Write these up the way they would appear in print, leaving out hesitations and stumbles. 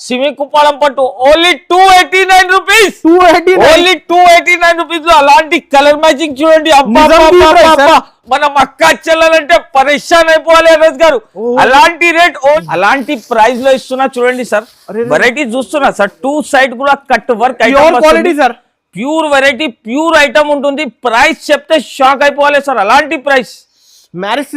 సిమి కుప్పాలం పట్టు only 289 rupees. Only 289 rupees లో అలాంటి కలర్ మ్యాచింగ్ చూడండి. మనం అక్క చెల్లాలంటే పరేషాన్ అయిపోవాలి అనస్ గారు. అలాంటి రేట్ అలాంటి ప్రైస్ లో ఇస్తున్నా చూడండి సార్. వెరైటీ చూస్తున్నా సార్, 2 సైడ్ కూడా cut work quality sir. Pure variety, pure item ఉంటుంది. ప్రైస్ చెప్తే షాక్ అయిపోవాలి సార్. అలాంటి price marriage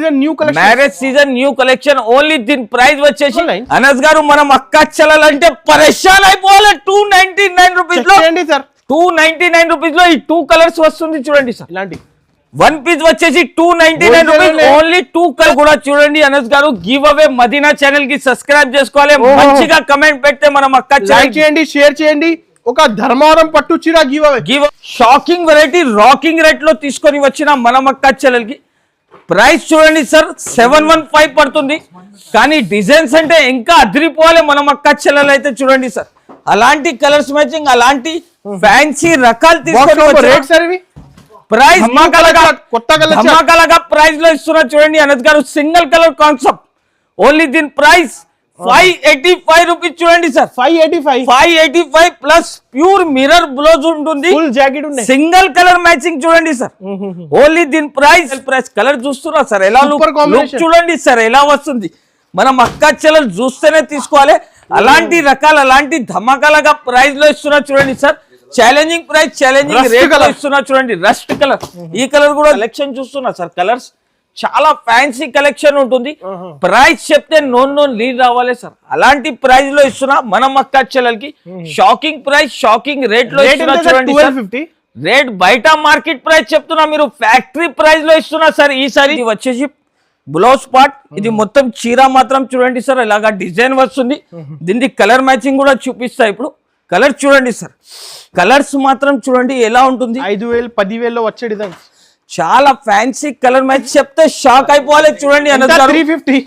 season new collection. Only దీని ప్రైస్ వచ్చేసి అనస్ గారు మనం అక్క చెల్లాలంటే పరేషాన్ అయిపోవాలి. 299 రూపీస్ లో 299 రూపీస్ లో ఈ 2 కలర్స్ వస్తుంది చూడండి సార్. ఇలాంటి 1 పీస్ వచ్చేసి 299 రూపీస్. ఓన్లీ 2 కలర్ కూడా చూడండి. అనస్ గారు గివ్ అవే మదీనా ఛానల్ కి సబ్స్క్రైబ్ చేసుకోవాలి. మంచిగా కమెంట్ పెడితే మనం అక్క లైక్ చేయండి, షేర్ చేయండి. ఒక ధర్మవరం పట్టు చీర give away. Shocking variety rocking rate లో తీసుకొని వచ్చిన మనం అక్క ఛానల్ కి ప్రైస్ చూడండి సార్ 715 పడుతుంది. కానీ డిజైన్స్ అంటే ఇంకా అదిరిపోవాలి. మనం అక్క చెల్లెలు అయితే చూడండి సార్. అలాంటి కలర్స్ మ్యాచింగ్, అలాంటి ఫ్యాన్సీ రకాలు తీసుకొని ప్రైస్ ధమాకాలగా ప్రైస్ లో ఇస్తున్నా చూడండి. అనస్ గారు సింగిల్ కలర్ కాన్సెప్ట్. ఓన్లీ దీని ప్రైస్ 585 రూపీస్ చూడండి sir. 585 plus pure mirror blouse ఉంటుంది. ఫుల్ జాకెట్ ఉంది. సింగిల్ కలర్ మ్యాచింగ్ చూడండి సార్. ఓన్లీ దీని ప్రైస్ కలర్ చూస్తున్నా సార్. ఎలా లుక్ చూడండి సార్ ఎలా వస్తుంది. మనం అక్క చెల్లెలు చూస్తేనే తీసుకోవాలి. అలాంటి రకాలు, అలాంటి ధమాకాలగా ప్రైస్ లో ఇస్తున్నా చూడండి sir. Challenging price, challenging rate లో ఇస్తున్నా చూడండి. రస్ట్ కలర్, ఈ కలర్ కూడా కలెక్షన్ చూస్తున్నా సార్. కలర్స్ చాలా ఫ్యాన్సీ కలెక్షన్ ఉంటుంది. ప్రైస్ చెప్తే నోన్ లీడ్ రావాలి సార్. అలాంటి ప్రైస్ లో ఇస్తున్నా మనం అక్క చెల్లెలకి. షాకింగ్ ప్రైస్, షాకింగ్ రేట్ లో ఇస్తున్నా చూడండి. రేట్ బయట మార్కెట్ ప్రైస్ చెప్తున్నా, మీరు ఫ్యాక్టరీ ప్రైస్ లో ఇస్తున్నా సార్. ఈసారి ఇది వచ్చేసి బ్లౌజ్ పార్ట్. ఇది మొత్తం చీర మాత్రం చూడండి సార్. ఇలాగా డిజైన్ వస్తుంది. దీనికి కలర్ మ్యాచింగ్ కూడా చూపిస్తా. ఇప్పుడు కలర్ చూడండి సార్. కలర్స్ మాత్రం చూడండి ఎలా ఉంటుంది. 5000 10,000 లో వచ్చే డిజైన్. చాలా ఫ్యాన్సీ కలర్ మ్యాచ్ చెప్తే షాక్ అయిపోవాలి చూడండి. 350.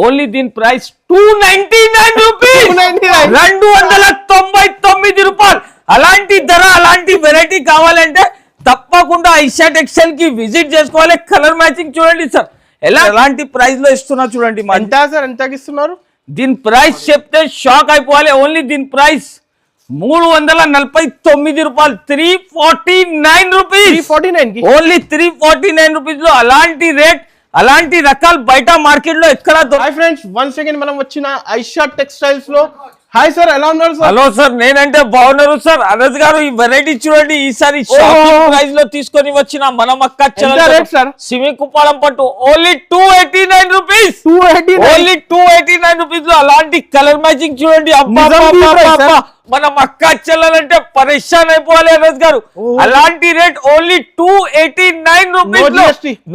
ఓన్లీ దీని ప్రైస్ 299 రూపీస్. 299 రూపాయలు. అలాంటి ధర, అలాంటి వెరైటీ కావాలంటే తప్పకుండా ఐషా టెక్స్టైల్ కి విజిట్ చేసుకోవాలి. కలర్ మ్యాచింగ్ చూడండి సార్. ఎలాంటి ప్రైస్ లో ఇస్తున్నా చూడండి. ఎంతకి ఇస్తున్నారు? దీని ప్రైస్ చెప్తే షాక్ అయిపోవాలి. ఓన్లీ దీని ప్రైస్ 349 రూపాయలు. 349 రూపీస్. ఓన్లీ 349 రూపీస్ లో అలాంటి రేట్, అలాంటి రకాలు బయట మార్కెట్ లో ఎక్కడ. హాయ్ ఫ్రెండ్స్, వన్స్ అగైన్ మనం వచ్చిన ఐషా టెక్స్టైల్స్ లో. హాయ్ సార్, ఎలా ఉన్నారు సార్? హలో సార్, నేనంటే బాగున్నారు సార్. అనస్ గారు ఈ వెరైటీ చూడండి. ఈసారి ప్రైస్ లో తీసుకొని వచ్చిన మనం అక్క చెల్లెలు సిమి కుప్పాలం పట్టు ఓన్లీ 289 రూపీస్. ఓన్లీ 289 రూపీస్ లో అలాంటి కలర్ మ్యాచింగ్ చూడండి. మనం అక్క చెల్లెలంటే పరేషాన్ అయిపోవాలి అనస్ గారు. అలాంటి rate only 289 rupees.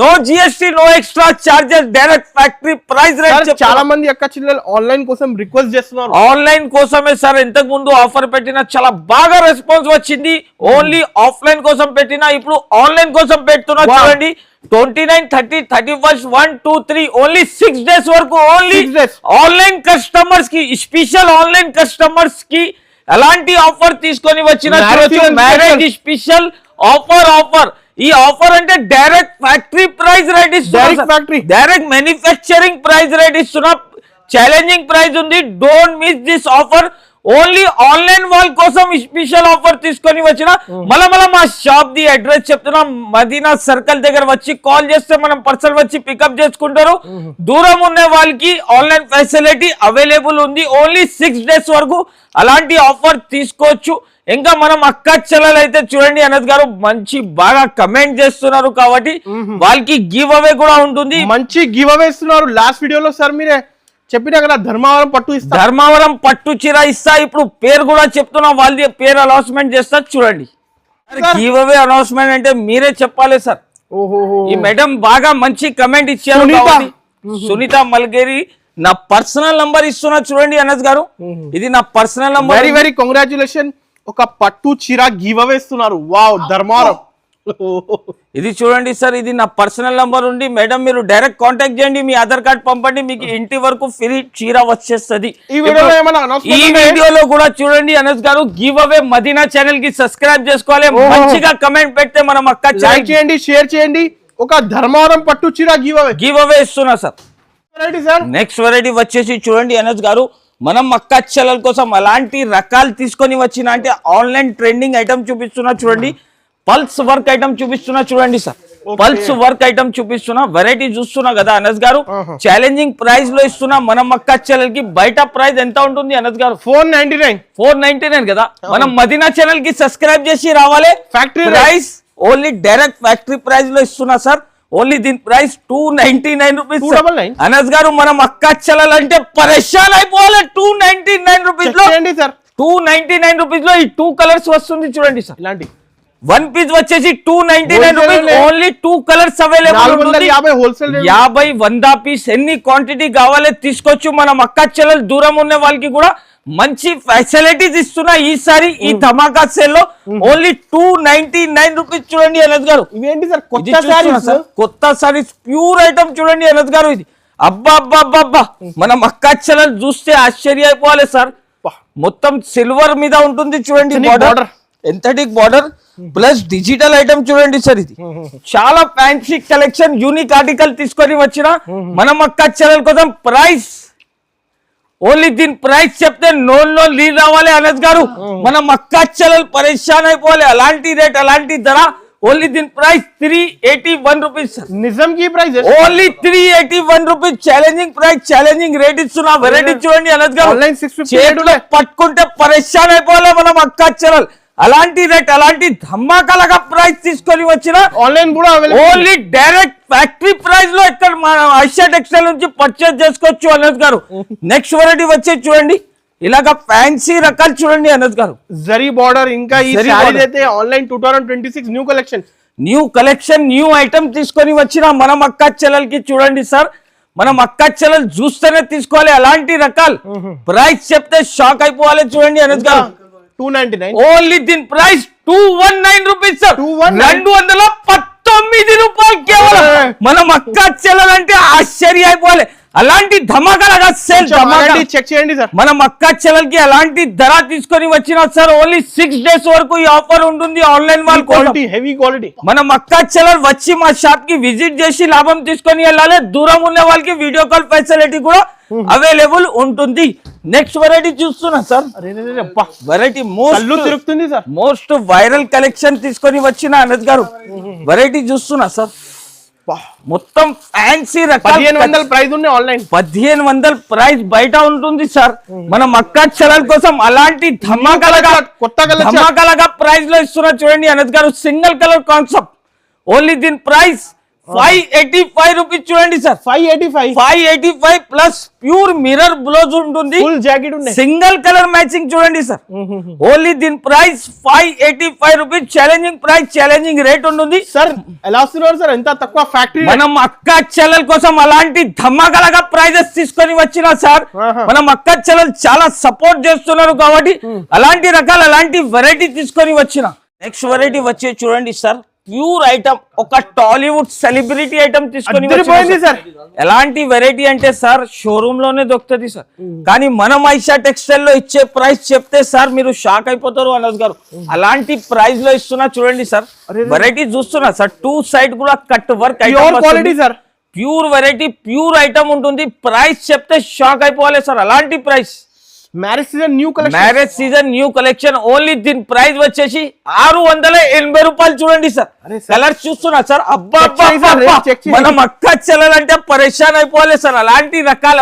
No GST, no extra charges, direct factory price rate. చాలా మంది అక్క చెల్లెలు ఆన్లైన్ కోసం రిక్వెస్ట్ చేస్తున్నారు. ఆన్లైన్ కోసమే సార్. ఇంతకు ముందు ఆఫర్ పెట్టినా చాలా బాగా రెస్పాన్స్ వచ్చింది. ఓన్లీ ఆఫ్లైన్ కోసం పెట్టినా, ఇప్పుడు ఆన్లైన్ కోసం పెడుతున్నా చూడండి. 29, 30, 31, 1, 2, 3 ఓన్లీ 6 డేస్ వరకు. ఓన్లీ ఆన్లైన్ కస్టమర్స్ కి, స్పెషల్ ఆన్లైన్ కస్టమర్స్ కి అలాంటి ఆఫర్ తీసుకొని వచ్చిన మ్యారేజ్ స్పెషల్ ఆఫర్. ఈ ఆఫర్ అంటే డైరెక్ట్ ఫ్యాక్టరీ ప్రైస్ రేట్ ఇస్తున్నా, డైరెక్ట్ మ్యానుఫ్యాక్చరింగ్ ప్రైస్ రేట్ ఇస్తున్నా. ఛాలెంజింగ్ ప్రైస్ ఉంది. Don't miss this offer. Only online వాళ్ళ కోసం స్పెషల్ ఆఫర్ తీసుకొని వచ్చిన. మళ్ళా మా షాప్ ది అడ్రస్ చెప్తున్నా. మదీనా సర్కిల్ దగ్గర వచ్చి కాల్ చేస్తే మనం పర్సనల్ వచ్చి పికప్ చేసుకుంటారు. దూరం ఉన్న వాళ్ళకి ఆన్లైన్ ఫెసిలిటీ అవైలబుల్ ఉంది. ఓన్లీ 6 డేస్ వరకు అలాంటి ఆఫర్ తీసుకోవచ్చు. ఇంకా మనం అక్క చెల్లెలు అయితే చూడండి. అనస్ గారు మంచి బాగా కమెంట్ చేస్తున్నారు కాబట్టి వాళ్ళకి గివ్ అవే కూడా ఉంటుంది. మంచి గివ్ అవే ఇస్తున్నారు. లాస్ట్ వీడియోలో సార్ మీరే చెప్పినా కదా ధర్మవరం పట్టు ఇస్తా, ధర్మవరం పట్టు చీర ఇస్తా. ఇప్పుడు పేరు కూడా చెప్తున్నా, వాళ్ళ పేరు అనౌన్స్మెంట్ చేస్తా చూడండి. గివ్ అవే అనౌన్స్మెంట్ అంటే మీరే చెప్పాలి సార్. ఈ మేడం బాగా మంచి కమెంట్ ఇచ్చారు. సునీత మల్గేరి. నా పర్సనల్ నంబర్ ఇస్తున్నా చూడండి అనస్ గారు. ఇది నా personal number. Very very congratulation. ఒక పట్టు చీర గివ్ అవే ఇస్తున్నారు. వావ్, ధర్మవరం. ఇది చూడండి సార్. ఇది నా పర్సనల్ నంబర్ ఉంది. మేడం మీరు డైరెక్ట్ కాంటాక్ట్ చేయండి. మీ ఆధార్ కార్డ్ పంపండి, మీకు ఇంటి వరకు ఫ్రీ చీర వచ్చేస్తుంది. ఈ వీడియోలో కూడా చూడండి అనస్ గారు. గివ్ అవే మదీనా ఛానల్ కి సబ్స్క్రైబ్ చేసుకోవాలి. మంచిగా కమెంట్ పెడితే మనం అక్క లైక్ చేయండి, షేర్ చేయండి. ఒక ధర్మవరం పట్టు చీర గివ్ అవే ఇస్తున్నా సార్. నెక్స్ట్ వెరైటీ వచ్చేసి చూడండి అనస్ గారు. మనం అక్క చెల్లెల కోసం అలాంటి రకాలు తీసుకొని వచ్చిన అంటే ఆన్లైన్ ట్రెండింగ్ ఐటమ్ చూపిస్తున్నా చూడండి, పల్స్ వర్క్ ఐటమ్ చూపిస్తున్నా చూడండి సార్, పల్స్ వర్క్ ఐటమ్ చూపిస్తున్నా, వెరైటీ చూస్తున్నా కదా అనస్ గారు, ఛాలెంజింగ్ ప్రైస్ లో ఇస్తున్నా. మనం అక్క చెల్లెలకి బయట ప్రైస్ ఎంత ఉంటుంది అనస్ గారు? 499 కదా. మనం మదీనా ఛానల్ కి సబ్స్క్రైబ్ చేసి రావాలి. Factory price only direct factory price లో ఇస్తున్నా సార్. ఓన్లీ దీని ప్రైస్ 299 రూపీస్. 299 అనస్ గారు మనం అక్క చెల్లెలంటే పరేషాన్ అయిపోవాలి. 299 రూపీస్ లో, 299 రూపీస్ లో ఈ 2 కలర్స్ వస్తుంది చూడండి సార్. ఇలాంటి వన్ పీస్ వచ్చేసి 299 రూపీస్, ఓన్లీ 2 కలర్స్ అవైలబుల్ ఉంటుంది. 50 100 పీస్ ఎన్ని క్వాంటిటీ కావాలి తీసుకోవచ్చు. మనం అక్క చెల్లెలు దూరం ఉన్న వాళ్ళకి కూడా మంచి ఫెసిలిటీస్ ఇస్తున్నా ఈసారి ఈ ధమాకా సేల్ లో. ఓన్లీ 299 రూపీస్ చూడండి అనస్ గారు. ఇవేంటి సార్ కొత్త సారీస్ ప్యూర్ ఐటమ్ చూడండి అనస్ గారు. ఇది అబ్బా అబ్బా అబ్బా అబ్బా, మనం అక్క చెల్లెలు చూస్తే ఆశ్చర్య అయిపోవాలి సార్. మొత్తం సిల్వర్ మీద ఉంటుంది చూడండి బార్డర్, ఎంతటిక్ బార్డర్ ప్లస్ డిజిటల్ ఐటమ్ చూడండి సార్. ఇది చాలా ఫ్యాన్సీ కలెక్షన్, యూనిక్ ఆర్టికల్ తీసుకొని వచ్చిన మనం అక్క చెల్లెల కోసం. ప్రైస్ ఓన్లీ దీని ప్రైస్ చెప్తే నోన్ లీడ్ రావాలి అనస్ గారు. మనం అక్క చెల్లెలు పరేషాన్ అయిపోవాలి. అలాంటి రేట్ అలాంటి ధర. ఓన్లీ దీని ప్రైస్ 381 రూపీస్. నిజం కి price only 381 rupees. Challenging price, challenging rate ఇస్తున్నా. వెరైటీ చూడండి అనస్ గారు, చేతిలో పట్టుకుంటే పరేషాన్ అయిపోవాలి మనం అక్క చెల్లెలు. అలాంటి రేట్ అలాంటి ధమాకాలుగా ప్రైస్ తీసుకొని వచ్చిన ఆన్లైన్ కూడా ఓన్లీ డైరెక్ట్ ఫ్యాక్టరీ ప్రైస్ లో ఇక్కడ మన ఐషా టెక్స్టైల్ నుంచి పర్చేస్ చేసుకోవచ్చు అనస్ గారు. నెక్స్ట్ వెరైటీ వచ్చే చూడండి, ఇలాగా ఫ్యాన్సీ రకాలు చూడండి అనస్ గారు. జరీ బార్డర్, ఇంకా ఈ సారీస్ అయితే online 2026 new collection new item తీసుకొని వచ్చిన మనం అక్క చెల్లెలకి చూడండి సార్. మనం అక్క చెల్లెలు చూస్తేనే తీసుకోవాలి అలాంటి రకాలు. ప్రైస్ చెప్తే షాక్ అయిపోవాలి చూడండి అనస్ గారు. 299 ఓన్లీ దీని ప్రైస్ 219 రూపీస్ సార్. 219 రూపాయలు కేవలం. మనం అక్క చెల్లెలంటే ఆశ్చర్య అయిపోవాలి. అలాంటి ధమాకాలుగా సేల్ చెక్ చేయండి సార్. మనం అక్క చెల్లెలకి అలాంటి ధర తీసుకొని వచ్చిన సార్. ఓన్లీ 6 డేస్ వరకు ఈ ఆఫర్ ఉంటుంది ఆన్లైన్ వాళ్ళకి. Heavy quality. మనం అక్క చెల్లెలు వచ్చి మా షాప్ కి విజిట్ చేసి లాభం తీసుకొని వెళ్ళాలి. దూరం ఉన్న వాళ్ళకి వీడియో కాల్ ఫెసిలిటీ కూడా అవైలబుల్ ఉంటుంది. నెక్స్ట్ వెరైటీ చూస్తున్నా సార్. వెరైటీ తిరుగుతుంది సార్. మోస్ట్ వైరల్ కలెక్షన్ తీసుకొని వచ్చిన అనస్ గారు. వెరైటీ చూస్తున్నా సార్. మొత్తం ఫ్యాన్సీ రకాలు. 1500 ప్రైస్ ఉంది ఆన్లైన్. 1500 ప్రైస్ బయట ఉంటుంది సార్. మనం అక్క చెల్లెల కోసం అలాంటి ధమాకాలుగా ప్రైస్ లో ఇస్తున్నా చూడండి అనస్ గారు. Single colour concept. ఓన్లీ దీని ప్రైస్ 585 రూపీస్ చూడండి sir. 585 plus pure mirror blouse ఉంటుంది. ఫుల్ జాకెట్ ఉంది. సింగిల్ కలర్ మ్యాచింగ్ చూడండి సార్. ఓన్లీ దీని price 585 rupees. Challenging price, challenging rate ఉంటుంది సార్. ఎలా వస్తున్నారు సార్ ఎంత తక్కువ ఫ్యాక్టరీ? మనం అక్క చెల్లెల కోసం అలాంటి ధమాకాలుగా ప్రైజెస్ తీసుకొని వచ్చిన సార్. మనం అక్క చెల్లెలు చాలా సపోర్ట్ చేస్తున్నారు కాబట్టి అలాంటి రకాలు అలాంటి వెరైటీ తీసుకొని వచ్చిన. నెక్స్ట్ వెరైటీ వచ్చే చూడండి సార్. ప్యూర్ ఐటమ్, ఒక టాలీవుడ్ సెలబ్రిటీ ఐటమ్ తీసుకొని సార్. ఎలాంటి వెరైటీ అంటే సార్ షోరూమ్ లోనే దొరుకుతుంది సార్. కానీ మనం ఐషా టెక్స్టైల్ లో ఇచ్చే ప్రైస్ చెప్తే సార్ మీరు షాక్ అయిపోతారు అనస్ గారు. అలాంటి ప్రైస్ లో ఇస్తున్నా చూడండి సార్. వెరైటీ చూస్తున్నా సార్. 2 సైడ్ కూడా cut work quality sir. Pure variety, pure item ఉంటుంది. ప్రైస్ చెప్తే షాక్ అయిపోవాలి సార్. అలాంటి price. Marriage season new collection. Only దీని ప్రైస్ వచ్చేసి 680 రూపాయలు చూడండి సార్. కలర్స్ చూస్తున్నా సార్. అబ్బా మనం అక్క చెల్లెలంటే పరేషాన్ అయిపోవాలి సార్. అలాంటి రకాలు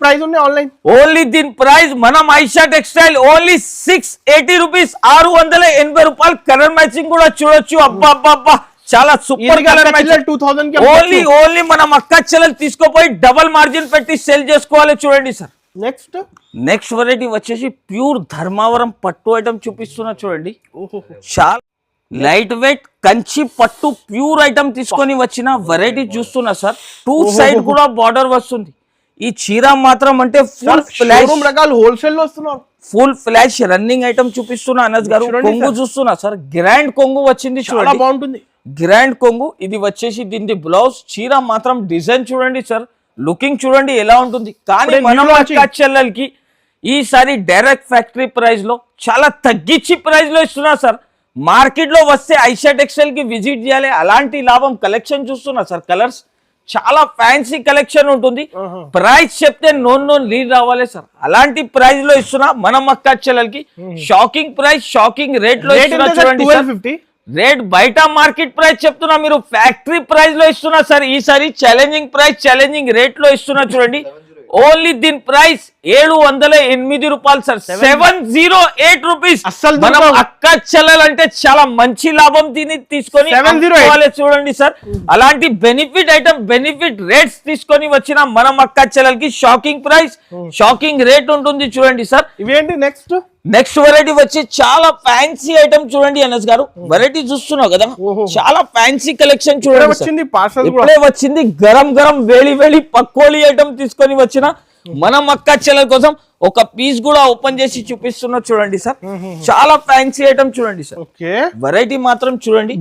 ప్రైస్ ఉంది ఆన్లైన్. ఓన్లీ దీని ప్రైస్ మనం ఐషా టెక్స్టైల్ ఓన్లీ 680 రూపీస్. 680 రూపాయలు. కలర్ మ్యాచింగ్ కూడా చూడొచ్చు. అబ్బా అబ్బా అబ్బా, చాలా సూపర్ కలర్ మ్యాచింగ్. 2000 ఓన్లీ మనం అక్క చెల్లెలు తీసుకోపోయి డబల్ మార్జిన్ పెట్టి సేల్ చేసుకోవాలి చూడండి సార్. నెక్స్ట్ వెరైటీ వచ్చేసి ప్యూర్ ధర్మావరం పట్టు ఐటమ్ చూపిస్తున్నా చూడండి. చాలా లైట్ వెయిట్ కంచి పట్టు ప్యూర్ ఐటమ్ తీసుకొని వచ్చిన వెరైటీ చూస్తున్నా సార్. 2 సైడ్ కూడా బార్డర్ వస్తుంది. ఈ చీర మాత్రం అంటే ఫుల్ ఫ్లాష్ రకాలు హోల్సేల్ లో వస్తున్నారు. ఫుల్ ఫ్లాష్ రన్నింగ్ ఐటమ్ చూపిస్తున్నా అనస్ గారు. కొంగు చూస్తున్నా సార్. గ్రాండ్ కొంగు వచ్చింది చూడండి. బాగుంటుంది గ్రాండ్ కొంగు. ఇది వచ్చేసి దీని బ్లౌజ్. చీర మాత్రం డిజైన్ చూడండి సార్. లుకింగ్ చూడండి ఎలా ఉంటుంది. కానీ మనం అక్క చెల్లెలకి ఈసారి డైరెక్ట్ ఫ్యాక్టరీ ప్రైస్ లో చాలా తగ్గించి ప్రైస్ లో ఇస్తున్నా సార్. మార్కెట్ లో వస్తే ఐషా టెక్స్టైల్ కి విజిట్ చేయాలి. అలాంటి లాభం కలెక్షన్ చూస్తున్నా సార్. కలర్స్ చాలా ఫ్యాన్సీ కలెక్షన్ ఉంటుంది. ప్రైస్ చెప్తే నోన్ లీడ్ రావాలి సార్. అలాంటి ప్రైస్ లో ఇస్తున్నా మన అక్క చెల్లెలకి. షాకింగ్ ప్రైస్, షాకింగ్ రేట్ లో ఇస్తున్నా చూడండి సార్. 1250 రేట్ బయట మార్కెట్ ప్రైస్ చెప్తున్నా, మీరు ఫ్యాక్టరీ ప్రైస్ లో ఇస్తున్నా సార్. ఈసారి ఛాలెంజింగ్ ప్రైస్, ఛాలెంజింగ్ రేట్ లో ఇస్తున్నా చూడండి. ఓన్లీ దీని ప్రైస్ 708 రూపాయలు సార్. 708 రూపీస్. అస్సలు మనం అక్క చెల్లెలంటే చాలా మంచి లాభం తీసుకొని 708 చూడండి సార్. అలాంటి బెనిఫిట్ ఐటమ్, బెనిఫిట్ రేట్స్ తీసుకొని వచ్చిన మనం అక్క చెల్లెలకి షాకింగ్ ప్రైస్, షాకింగ్ రేట్ ఉంటుంది చూడండి సార్. ఇవేంటి నెక్స్ట్ వెరైటీ వచ్చి చాలా ఫ్యాన్సీ ఐటమ్ చూడండి ఎన్ఎస్ గారు. వెరైటీ చూస్తున్నావు కదా, చాలా ఫ్యాన్సీ కలెక్షన్ చూడండి. ఇప్పుడే వచ్చింది గరం గరం వేడి వేడి పక్కోలి ఐటమ్ తీసుకొని వచ్చిన మనం అక్క చెల్లెల కోసం ఒక పీస్ కూడా ఓపెన్ చేసి చూపిస్తున్నా చూడండి సార్. చాలా ఫ్యాన్సీ ఐటమ్ చూడండి సార్. వెరైటీ మాత్రం చూడండి.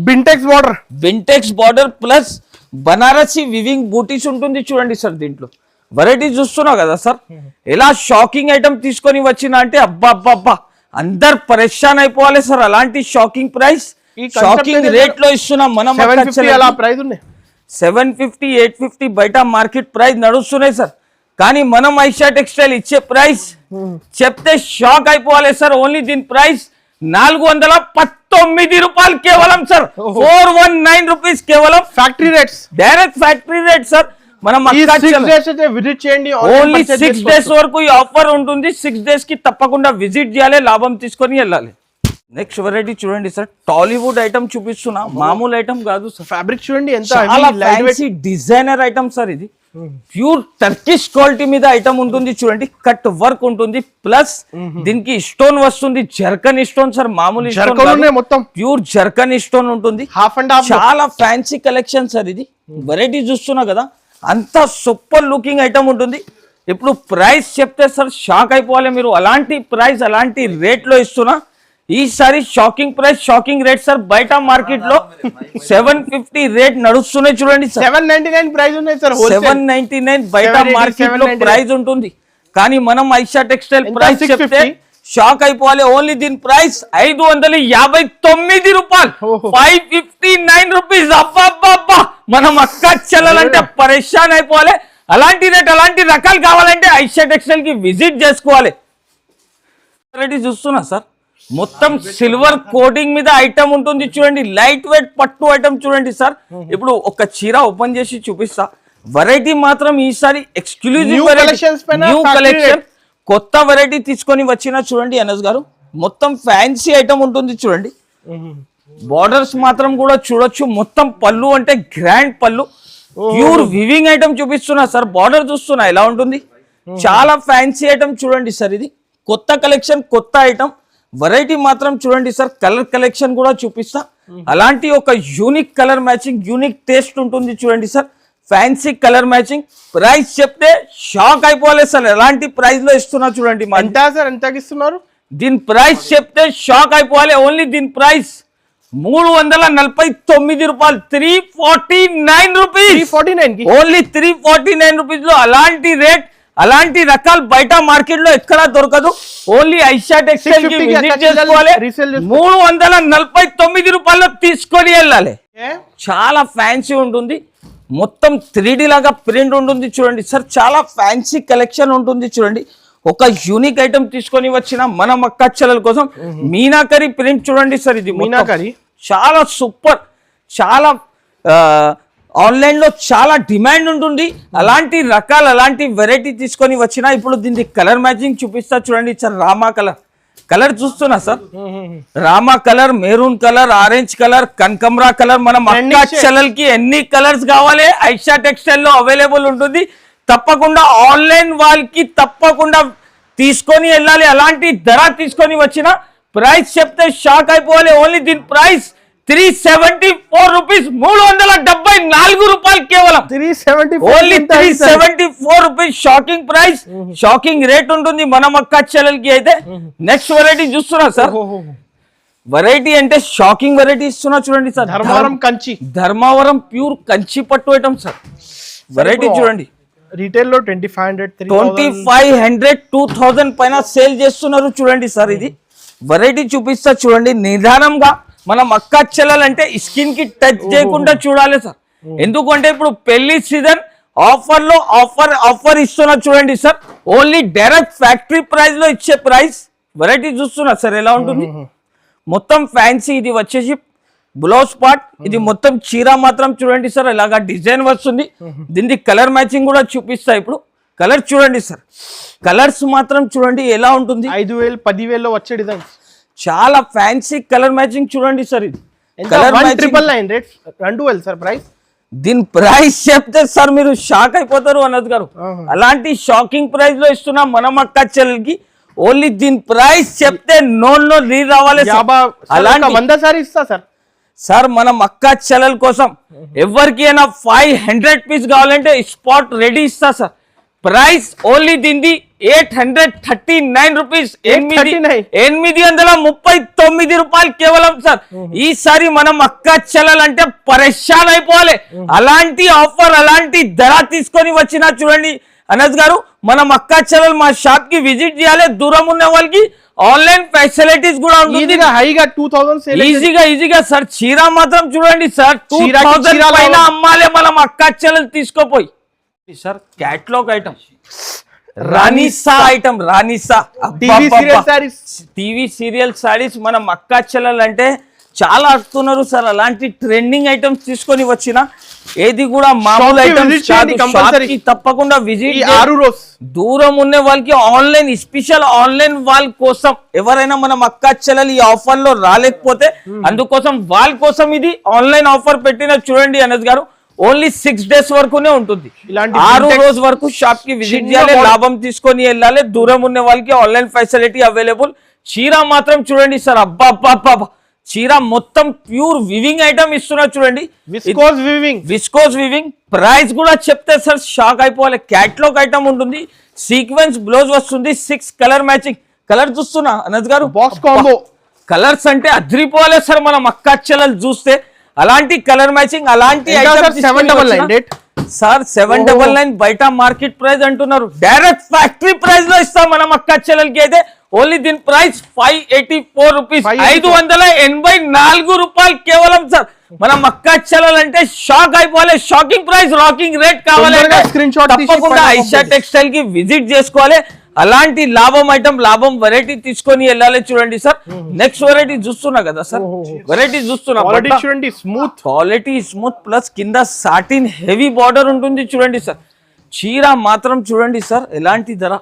బింటెక్స్ బార్డర్ ప్లస్ బనారసి వివింగ్ బూటీస్ ఉంటుంది చూడండి సార్. దీంట్లో వెరైటీ చూస్తున్నావు కదా సార్. ఎలా షాకింగ్ ఐటమ్ తీసుకొని వచ్చిన అంటే అబ్బా అబ్బా అబ్బా అందరు పరేషాన్ అయిపోవాలి సార్. అలాంటి షాకింగ్ ప్రైస్, షాకింగ్ రేట్ లో ఇస్తున్నాం మనం. 750, 850 బయట మార్కెట్ ప్రైస్ నడుస్తున్నాయి సార్. కానీ మనం ఐషా టెక్స్టైల్ ఇచ్చే ప్రైస్ చెప్తే షాక్ అయిపోవాలి సార్. ఓన్లీ దీని ప్రైస్ 419 రూపాయలు కేవలం సార్. 419 రూపీస్ కేవలం. Factory rates, direct factory rate sir. మనం విజిట్ చేయండి. ఓన్లీ 6 days వరకు ఈ ఆఫర్ ఉంటుంది. 6 days కి తప్పకుండా విజిట్ చేయాలి, లాభం తీసుకొని వెళ్ళాలి. నెక్స్ట్ వెరైటీ చూడండి సార్. టాలీవుడ్ ఐటమ్ చూపిస్తున్నా, మామూలు ఐటమ్ కాదు సార్. ఫ్యాబ్రిక్ చూడండి ఎంత డిజైనర్ ఐటమ్ సార్. ఇది ప్యూర్ టర్కిష్ క్వాలిటీ మీద ఐటమ్ ఉంటుంది చూడండి. కట్ వర్క్ ఉంటుంది, ప్లస్ దీనికి స్టోన్ వస్తుంది, జర్కన్ స్టోన్ సార్. మామూలు మొత్తం ప్యూర్ జర్కన్ స్టోన్ ఉంటుంది. చాలా ఫ్యాన్సీ కలెక్షన్ సార్. ఇది వెరైటీ చూస్తున్నా కదా, అంత సూపర్ లుకింగ్ ఐటమ్ ఉంటుంది. ఇప్పుడు ప్రైస్ చెప్తే సార్ షాక్ అయిపోవాలి మీరు. అలాంటి ప్రైస్, అలాంటి రేట్ లో ఇస్తున్నా. ఈసారి shocking price, shocking rate sir. బయట మార్కెట్ లో 750 రేట్ నడుస్తున్నాయి చూడండి. 799 ప్రైస్ ఉన్నాయి సార్. 799 బయట మార్కెట్ లో ప్రైస్ ఉంటుంది. కానీ మనం ఐషా టెక్స్టైల్ ప్రైస్ చెప్తే షాక్ అయిపోవాలి. ఓన్లీ దీని ప్రైస్ 559 రూపాయలు. 559 రూపీస్. అబ్బా మనం అక్క చెల్లెలంటే పరేషాన్ అయిపోవాలి. అలాంటి రేట్, అలాంటి రకాలు కావాలంటే ఐషా టెక్స్టైల్ కి విజిట్ చేసుకోవాలి. వెరైటీ చూస్తున్నా సార్. మొత్తం సిల్వర్ కోటింగ్ మీద ఐటమ్ ఉంటుంది చూడండి. లైట్ వెయిట్ పట్టు ఐటమ్ చూడండి సార్. ఇప్పుడు ఒక చీర ఓపెన్ చేసి చూపిస్తా. వెరైటీ మాత్రం ఈసారి ఎక్స్క్లూజివ్ న్యూ కలెక్షన్, కొత్త వెరైటీ తీసుకొని వచ్చిన చూడండి ఎన్ఎస్ గారు. మొత్తం ఫ్యాన్సీ ఐటమ్ ఉంటుంది చూడండి. బార్డర్స్ మాత్రం కూడా చూడొచ్చు. మొత్తం పళ్ళు అంటే గ్రాండ్ పళ్ళు, ప్యూర్ వివింగ్ ఐటమ్ చూపిస్తున్నా సార్. బార్డర్ చూస్తున్నా ఎలా ఉంటుంది. చాలా ఫ్యాన్సీ ఐటమ్ చూడండి సార్. ఇది కొత్త కలెక్షన్, కొత్త ఐటమ్. వెరైటీ మాత్రం చూడండి సార్. కలర్ కలెక్షన్ కూడా చూపిస్తా. అలాంటి ఒక unique colour matching, unique taste ఉంటుంది చూడండి sir. Fancy colour matching. Price చెప్తే షాక్ అయిపోవాలి సార్. ఎలాంటి ప్రైస్ లో ఇస్తున్నా చూడండి. ఎంతకి ఇస్తున్నారు? దీని ప్రైస్ చెప్తే షాక్ అయిపోవాలి. ఓన్లీ దీని ప్రైస్ 349 రూపాయలు. 349 రూపీస్. ఓన్లీ 349 రూపీస్ లో అలాంటి రేట్, అలాంటి రకాలు బయట మార్కెట్ లో ఎక్కడా దొరకదు. ఓన్లీ ఐషా టెక్స్టైల్ కి విజిట్ చేసుకోవాలి. 349 రూపాయల్లో తీసుకొని వెళ్ళాలి. చాలా ఫ్యాన్సీ ఉంటుంది. మొత్తం 3D లాగా ప్రింట్ ఉంటుంది చూడండి సార్. చాలా ఫ్యాన్సీ కలెక్షన్ ఉంటుంది చూడండి. ఒక యూనిక్ ఐటమ్ తీసుకొని వచ్చిన మన అక్క చెల్లెల కోసం మీనాకరీ ప్రింట్ చూడండి సార్. ఇది మీనాకరీ చాలా సూపర్. చాలా ఆన్లైన్ లో చాలా డిమాండ్ ఉంటుంది. అలాంటి రకాలు, అలాంటి వెరైటీ తీసుకొని వచ్చిన. ఇప్పుడు దీనికి కలర్ మ్యాచింగ్ చూపిస్తా చూడండి సార్. రామా కలర్, కలర్ చూస్తున్నా సార్. రామా colour, maroon colour, orange colour, కనకమరా కలర్. మనం అక్క చెల్లెలకి ఎన్ని కలర్స్ కావాలి ఐషా టెక్స్టైల్ లో అవైలబుల్ ఉంటుంది. తప్పకుండా ఆన్లైన్ వాళ్ళకి తప్పకుండా తీసుకొని వెళ్ళాలి. అలాంటి ధర తీసుకొని వచ్చిన. ప్రైస్ చెప్తే షాక్ అయిపోవాలి. ఓన్లీ దీని ప్రైస్ 374 రూపీస్. 374 రూపాయలు కేవలం. 374 rupees. Shocking price, shocking rate ఉంటుంది మనం అక్క చెల్లెలకి అయితే. నెక్స్ట్ వెరైటీ చూస్తున్నా సార్. వెరైటీ అంటే షాకింగ్ వెరైటీ ఇస్తున్నా చూడండి సార్. ధర్మవరం ప్యూర్ కంచి పట్టు ఐటమ్ సార్. వెరైటీ చూడండి. రీటైల్ లో 2500, 2000 పైన సేల్ చేస్తున్నారు చూడండి సార్. ఇది వెరైటీ చూపిస్తా చూడండి. నిదానంగా మనం అక్క చెల్లెలంటే స్కిన్ కి టచ్ చేయకుండా చూడాలి సార్. ఎందుకంటే ఇప్పుడు పెళ్లి సీజన్ ఆఫర్ లో ఆఫర్ ఇస్తున్నా చూడండి sir. Only direct factory price లో ఇచ్చే ప్రైస్. వెరైటీ చూస్తున్నా సార్ ఎలా ఉంటుంది, మొత్తం ఫ్యాన్సీ. ఇది వచ్చేసి బ్లౌజ్ పార్ట్, ఇది మొత్తం చీర మాత్రం చూడండి సార్ ఇలాగా డిజైన్ వస్తుంది. దీనికి కలర్ మ్యాచింగ్ కూడా చూపిస్తా. ఇప్పుడు కలర్ చూడండి సార్, కలర్స్ మాత్రం చూడండి ఎలా ఉంటుంది. 5,000 10,000 వచ్చే డిజైన్స్, చాలా ఫ్యాన్సీ కలర్ మ్యాచింగ్ చూడండి సార్. ఇది కలర్ 1,999 రేట్ 2,000 సార్ ప్రైస్. దీని ప్రైస్ చెప్తే సార్ మీరు షాక్ అయిపోతారు అన్నది గారు. అలాంటి షాకింగ్ ప్రైస్ లో ఇస్తున్నాం మనం అక్క చెల్లెలకి. ఓన్లీ దీని ప్రైస్ చెప్తే నోట్లో నీరు రావాలి. అలాంటి 100 సారీ ఇస్తా సార్. సార్ మనం అక్క చెల్లెల కోసం ఎవరికైనా 500 పీస్ కావాలంటే స్పాట్ రెడీ ఇస్తా సార్. ప్రైస్ ఓన్లీ దీన్ని 839 రూపీస్, 839 రూపాయలు కేవలం సార్. ఈసారి మనం అక్క చెల్లెలంటే పరేషాన్ అయిపోవాలి. అలాంటి ఆఫర్, అలాంటి ధర తీసుకొని వచ్చినా చూడండి అనస్ గారు. మనం అక్క చెల్లెలు మా షాప్ కి విజిట్ చేయాలి. దూరం ఉన్న వాళ్ళకి ఆన్లైన్ ఫెసిలిటీస్ కూడా ఉంటుంది. హైగా 2000 ఈజీగా సార్. చీర మాత్రం చూడండి సార్ 2000 పైన అమ్మాలి మనం అక్క చెల్లెలు తీసుకోపోయి సార్. క్యాటలాగ్ ఐటమ్, రాణిసా ఐటమ్, రాణిసా టీవీ సీరియల్ సారీస్. మనం అక్క చెల్లెలు అంటే చాలా అడుగుతున్నారు సార్. అలాంటి ట్రెండింగ్ ఐటమ్స్ తీసుకొని వచ్చిన ఏది కూడా మామూలు ఐటమ్స్ తప్పకుండా విజిట్. దూరం ఉన్న వాళ్ళకి ఆన్లైన్, స్పెషల్ ఆన్లైన్ వాళ్ళ కోసం ఎవరైనా మనం అక్క చెల్లెలు ఈ ఆఫర్ లో రాలేకపోతే అందుకోసం వాళ్ళ కోసం ఇది ఆన్లైన్ ఆఫర్ పెట్టిన చూడండి అనస్ గారు. ఓన్లీ 6 days వరకునే ఉంటుంది. 6 రోజు వరకు షాప్ కి విజిట్ చేయాలి, లాభం తీసుకొని వెళ్ళాలి. దూరం ఉన్న వాళ్ళకి ఆన్లైన్ ఫెసిలిటీ అవైలబుల్. చీర మాత్రం చూడండి సార్, అబ్బా అబ్బా అబ్బా. చీర మొత్తం ప్యూర్ వివింగ్ ఐటమ్ ఇస్తున్నా చూడండి, విస్కోస్ వివింగ్. ప్రైస్ కూడా చెప్తే సార్ షాక్ అయిపోవాలి. క్యాటలాగ్ ఐటమ్ ఉంటుంది, సీక్వెన్స్ బ్లౌజ్ వస్తుంది, 6 కలర్ మ్యాచింగ్. కలర్ చూస్తున్నా అనస్ గారు, బాక్స్ కాంబో కలర్స్ అంటే అద్రిపోవాలి సార్. మనం అక్క చెల్లెలు చూస్తే అలాంటి కలర్ మ్యాచింగ్, అలాంటి 799 సార్. 799 బయట మార్కెట్ ప్రైస్ అంటున్నారు, డైరెక్ట్ ఫ్యాక్టరీ ప్రైస్ లో ఇస్తాం మనం అక్క చెల్లెలకి. అయితే ఓన్లీ దీని ప్రైస్ 584 రూపీస్, 584 రూపాయలు కేవలం సార్. మనం అక్క చెల్లెలంటే షాక్ అయిపోవాలి. షాకింగ్ ప్రైస్, రాకింగ్ రేట్ కావాలంటే తప్పకుండా ఐషా టెక్స్టైల్ కి విజిట్ చేసుకోవాలి. అలాంటి లాభం ఐటమ్, లాభం వెరైటీ తీసుకొని వెళ్ళాలి చూడండి సార్. నెక్స్ట్ వెరైటీ చూస్తున్నా కదా సార్, వెరైటీ చూస్తున్నా. క్వాలిటీ స్మూత్ ప్లస్ కింద సాటిన్ హెవీ బార్డర్ ఉంటుంది చూడండి సార్. చీర మాత్రం చూడండి సార్ ఎలాంటి ధర,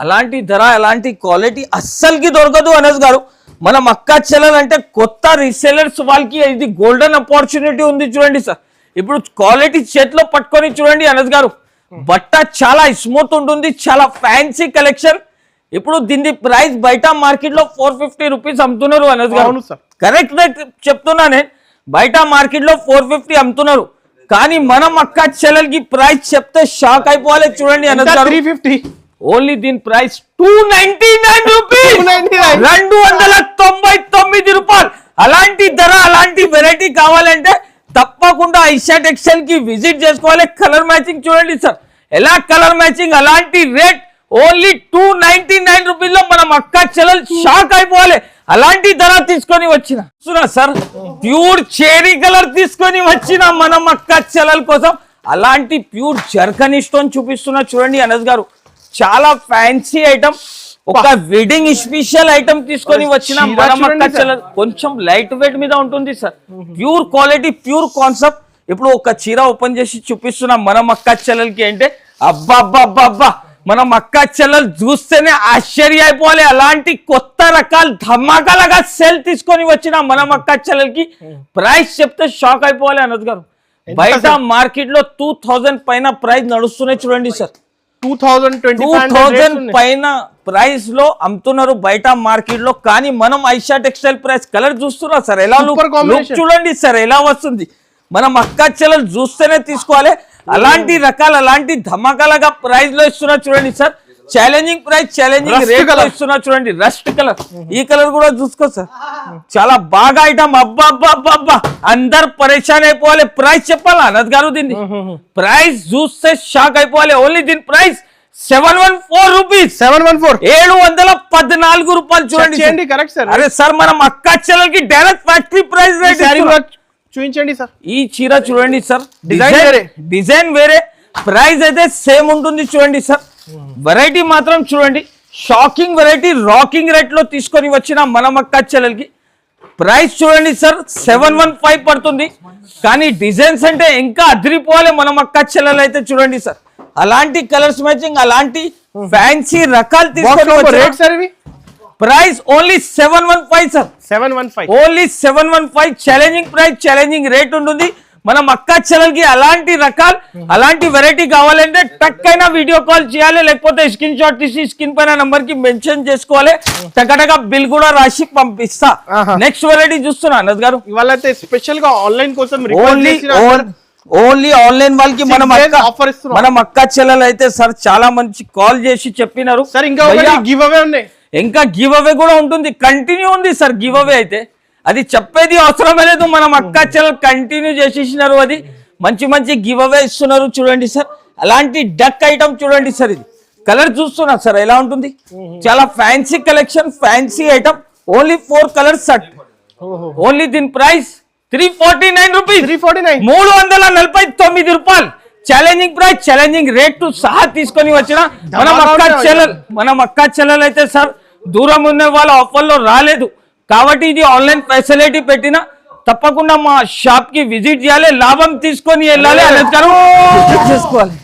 అలాంటి ధర, అలాంటి క్వాలిటీ అస్సలకి దొరకదు అనస్ గారు. మనం అక్క చెల్లెలంటే కొత్త రీసెలర్స్ వాళ్ళకి ఇది గోల్డెన్ ఆపర్చునిటీ ఉంది చూడండి సార్. ఇప్పుడు క్వాలిటీ చేతిలో పట్టుకొని చూడండి అనస్ గారు. బట్ట చాలా స్మూత్ ఉంటుంది, చాలా ఫ్యాన్సీ కలెక్షన్. ఇప్పుడు దీని ప్రైస్ బయట మార్కెట్ లో 450 రూపీస్ అమ్ముతున్నారు అనస్ గారు. కరెక్ట్ రేట్ చెప్తున్నా నేను, బయట మార్కెట్ లో 450 అమ్ముతున్నారు. కానీ మనం అక్క చెల్లెలకి ప్రైస్ చెప్తే షాక్ అయిపోవాలి చూడండి అనస్ గారు. 350 ఓన్లీ దీని ప్రైస్ 299 రూపీస్, 299 రూపాయలు. అలాంటి ధర, అలాంటి వెరైటీ కావాలంటే తప్పకుండా ఐషా టెక్స్టైల్ కి విజిట్ చేసుకోవాలి. కలర్ మ్యాచింగ్ చూడండి సార్ ఎలా కలర్ మ్యాచింగ్, అలాంటి రేట్ ఓన్లీ 299 రూపీస్ లో మనం అక్క చెల్లెలు షాక్ అయిపోవాలి. అలాంటి ధర తీసుకొని వచ్చిన సార్, ప్యూర్ చేరీ కలర్ తీసుకొని వచ్చిన మనం అక్క చెల్లెల కోసం. అలాంటి ప్యూర్ జర్కన్ స్టోన్ చూపిస్తున్నా చూడండి అనస్ గారు. చాలా ఫ్యాన్సీ ఐటమ్, ఒక వెడ్డింగ్ స్పెషల్ ఐటమ్ తీసుకొని వచ్చిన మనం అక్క చెల్లెలు. కొంచెం లైట్ వెయిట్ మీద ఉంటుంది sir, pure quality, pure concept. ఇప్పుడు ఒక చీర ఓపెన్ చేసి చూపిస్తున్నాం మనం అక్క చెల్లెలకి. అంటే అబ్బా అబ్బా అబ్బా అబ్బా, మనం అక్క చెల్లెలు చూస్తేనే ఆశ్చర్య అయిపోవాలి. అలాంటి కొత్త రకాల ధమాకాలుగా సెల్ తీసుకొని వచ్చిన మనం అక్క చెల్లెలకి. ప్రైస్ చెప్తే షాక్ అయిపోవాలి అనస్ గారు. బయట మార్కెట్ లో 2000 పైన ప్రైస్ నడుస్తున్నాయి చూడండి సార్. 2000 పైన ప్రైస్ లో అమ్ముతున్నారు బయట మార్కెట్ లో. కానీ మనం ఐషా టెక్స్టైల్ ప్రైస్, కలర్ చూస్తున్నా సార్ ఎలా లుక్ చూడండి సార్ ఎలా వస్తుంది. మనం అక్క చెల్లెలు చూస్తేనే తీసుకోవాలి. అలాంటి రకాల, అలాంటి ధమాకాలుగా ప్రైస్ లో ఇస్తున్నా చూడండి sir. Challenging price, challenging rate లో ఇస్తున్నా చూడండి. రస్ట్ కలర్, ఈ కలర్ కూడా చూసుకో సార్, చాలా బాగా ఐటమ్. అబ్బా అబ్బా అబ్బా అబ్బా, అందరు పరేషాన్ అయిపోవాలి. ప్రైస్ చెప్పాలా అనద్ గారు? దీన్ని ప్రైస్ చూస్తే షాక్ అయిపోవాలి. ఓన్లీ దీని ప్రైస్ 714 రూపీస్, 714 రూపాయలు చూడండి. Correct sir. అరే సార్, మనం అక్క చెల్లెలకి డైరెక్ట్ ఫ్యాక్టరీ ప్రైస్ రేట్ చూపించండి సార్. ఈ చీర చూడండి సార్, Design వేరే. డిజైన్ వేరే, ప్రైస్ అయితే సేమ్ ఉంటుంది చూడండి సార్. వెరైటీ మాత్రం చూడండి, షాకింగ్ వెరైటీ, రాకింగ్ రేట్ లో తీసుకొని వచ్చిన మన అక్క చెల్లెలకి ప్రైస్ చూడండి సార్ 715 పడుతుంది. కానీ డిజైన్స్ అంటే ఇంకా అదిరిపోవాలి మన అక్క చెల్లెలు అయితే చూడండి సార్. అలాంటి కలర్స్ మ్యాచింగ్, అలాంటి ఫ్యాన్సీ రకాలు తీసుకొని రేట్ సార్ ఇవి price only 715 sir. 715. Only 715. Challenging price, challenging rate ఉంటుంది. మనం అక్క చెల్లెలకి అలాంటి రకాలు, అలాంటి వెరైటీ కావాలంటే టక్ అయినా వీడియో కాల్ చేయాలి, లేకపోతే స్క్రీన్ షాట్ తీసి స్క్రీన్ పైన నంబర్ కి మెన్షన్ చేసుకోవాలి. టకటక బిల్ కూడా రాసి పంపిస్తా. నెక్స్ట్ వెరైటీ చూస్తున్నా అన్నద్ గారు, ఇవాళ అయితే స్పెషల్ గా ఆన్లైన్ కోసం ఓన్లీ ఆన్లైన్ వాళ్ళకి మనం ఆఫర్ ఇస్తున్నాం. మనం అక్క చెల్లెలు అయితే సార్ చాలా మంచి కాల్ చేసి చెప్పినారు సార్. ఇంకా గివ్ అవే ఉన్నాయి, ఇంకా గివ్ అవే కూడా ఉంటుంది, కంటిన్యూ ఉంది సార్ గివ్ అవే అయితే. అది చెప్పేది అవసరమే లేదు, మనం అక్క చెల్లెలు కంటిన్యూ చేసేసినారు. అది మంచి మంచి గివ్ అవే ఇస్తున్నారు చూడండి సార్. అలాంటి డక్ ఐటమ్ చూడండి సార్. ఇది కలర్ చూస్తున్నా సార్ ఎలా ఉంటుంది, చాలా fancy collection, fancy item. Only 4 colours set. Only దీని ప్రైస్ 349 రూపీస్. 349 రూపాయలు. Challenging price, challenging rate to సహా తీసుకొని వచ్చిన మనం అక్క చెల్లెలు అయితే సార్ దూరం ఉన్న వాళ్ళ ఆఫర్లో రాలేదు కాబట్టి ఇది ఆన్లైన్ ఫెసిలిటీ పెట్టిన. తప్పకుండా మా షాప్ కి విజిట్ చేయాలి, లాభం తీసుకొని వెళ్ళాలి, అనేది చేసుకోవాలి.